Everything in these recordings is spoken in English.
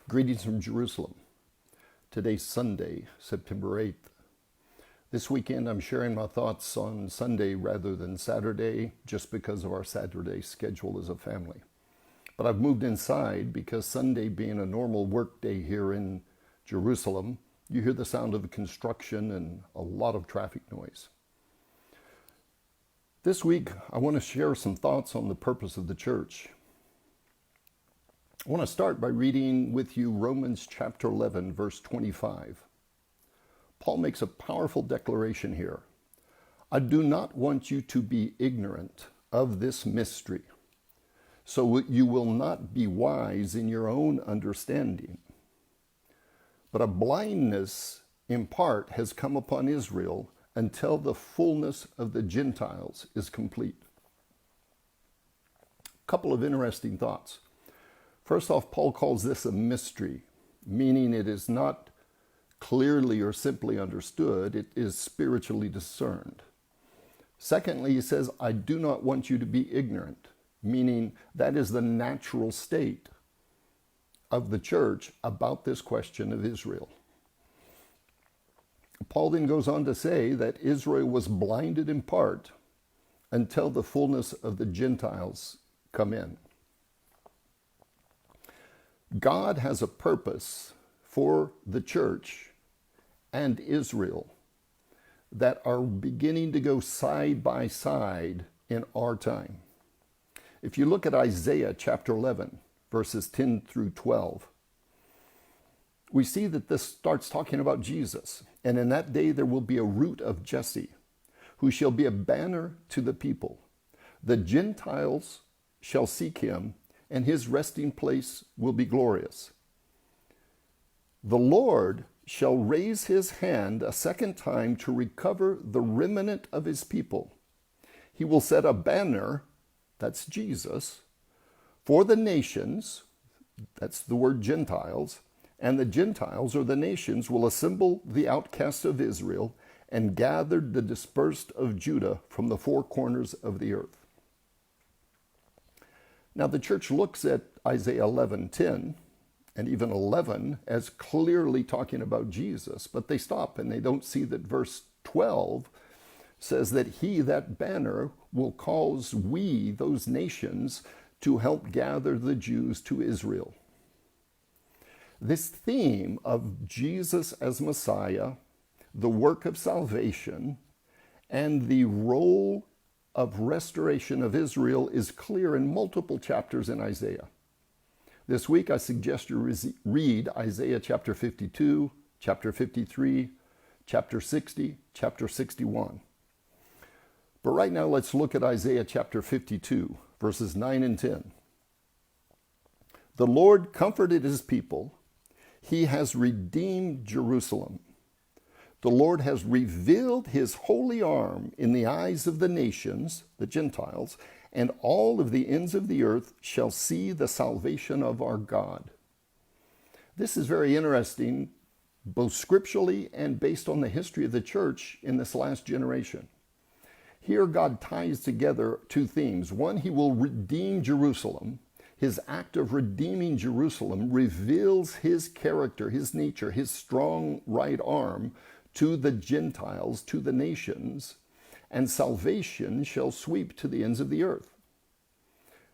Greetings from Jerusalem. Today's Sunday, September 8th. This weekend I'm sharing my thoughts on Sunday rather than Saturday just because of our Saturday schedule as a family. But I've moved inside because Sunday being a normal work day here in Jerusalem, you hear the sound of construction and a lot of traffic noise. This week I want to share some thoughts on the purpose of the church. I want to start by reading with you Romans chapter 11, verse 25. Paul makes a powerful declaration here. I do not want you to be ignorant of this mystery, so you will not be wise in your own understanding. But a blindness in part has come upon Israel until the fullness of the Gentiles is complete. A couple of interesting thoughts. First off, Paul calls this a mystery, meaning it is not clearly or simply understood, it is spiritually discerned. Secondly, he says, I do not want you to be ignorant, meaning that is the natural state of the church about this question of Israel. Paul then goes on to say that Israel was blinded in part until the fullness of the Gentiles come in. God has a purpose for the church and Israel that are beginning to go side by side in our time. If you look at Isaiah chapter 11, verses 10 through 12, we see that this starts talking about Jesus. And in that day there will be a root of Jesse, who shall be a banner to the people. The Gentiles shall seek him, and his resting place will be glorious. The Lord shall raise his hand a second time to recover the remnant of his people. He will set a banner, that's Jesus, for the nations, that's the word Gentiles, and the Gentiles or the nations will assemble the outcasts of Israel and gather the dispersed of Judah from the four corners of the earth. Now, the church looks at Isaiah 11:10 and even 11 as clearly talking about Jesus, but they stop and they don't see that verse 12 says that he, that banner, will cause we, those nations, to help gather the Jews to Israel. This theme of Jesus as Messiah, the work of salvation, and the role of restoration of Israel is clear in multiple chapters in Isaiah. This week I suggest you read Isaiah chapter 52, chapter 53, chapter 60, chapter 61. But right now let's look at Isaiah chapter 52, verses 9 and 10. The Lord comforted his people. He has redeemed Jerusalem. The Lord has revealed his holy arm in the eyes of the nations, the Gentiles, and all of the ends of the earth shall see the salvation of our God. This is very interesting, both scripturally and based on the history of the church in this last generation. Here God ties together two themes. One, he will redeem Jerusalem. His act of redeeming Jerusalem reveals his character, his nature, his strong right arm to the Gentiles, to the nations, and salvation shall sweep to the ends of the earth.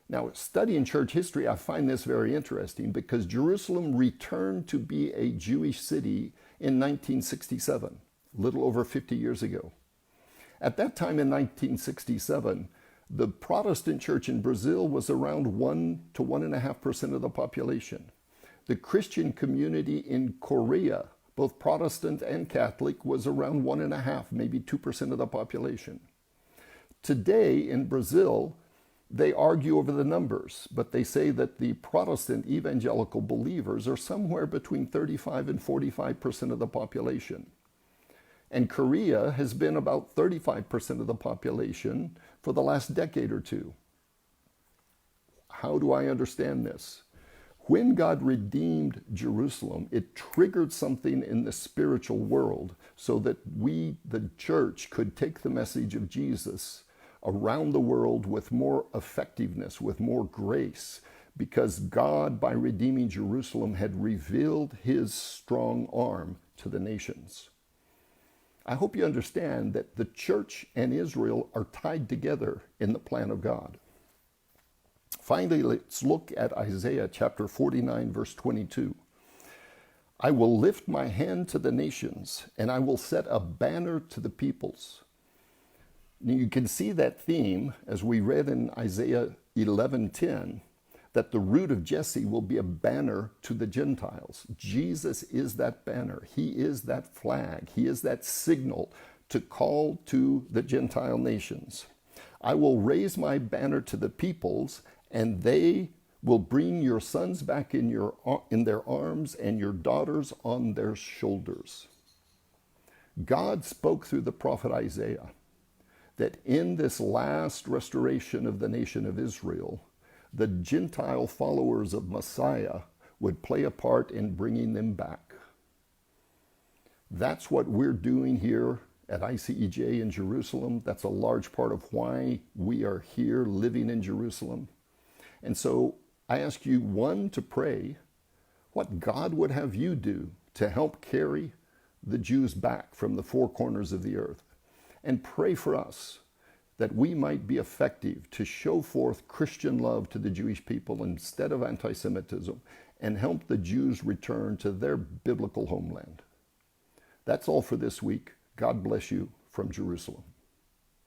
Now, studying church history, I find this very interesting because Jerusalem returned to be a Jewish city in 1967, a little over 50 years ago. At that time in 1967, the Protestant church in Brazil was around 1 to 1.5% of the population. The Christian community in Korea, both Protestant and Catholic, was around 1.5%, maybe 2% of the population. Today in Brazil, they argue over the numbers, but they say that the Protestant evangelical believers are somewhere between 35 and 45% of the population. And Korea has been about 35% of the population for the last decade or two. How do I understand this? When God redeemed Jerusalem, it triggered something in the spiritual world so that we, the church, could take the message of Jesus around the world with more effectiveness, with more grace, because God, by redeeming Jerusalem, had revealed his strong arm to the nations. I hope you understand that the church and Israel are tied together in the plan of God. Finally, let's look at Isaiah chapter 49, verse 22. I will lift my hand to the nations, and I will set a banner to the peoples. Now, you can see that theme, as we read in Isaiah 11:10, that the root of Jesse will be a banner to the Gentiles. Jesus is that banner. He is that flag. He is that signal to call to the Gentile nations. I will raise my banner to the peoples, and they will bring your sons back in their arms and your daughters on their shoulders. God spoke through the prophet Isaiah that in this last restoration of the nation of Israel, the Gentile followers of Messiah would play a part in bringing them back. That's what we're doing here at ICEJ in Jerusalem. That's a large part of why we are here living in Jerusalem. And so I ask you, one, to pray what God would have you do to help carry the Jews back from the four corners of the earth. And pray for us that we might be effective to show forth Christian love to the Jewish people instead of anti-Semitism, and help the Jews return to their biblical homeland. That's all for this week. God bless you from Jerusalem.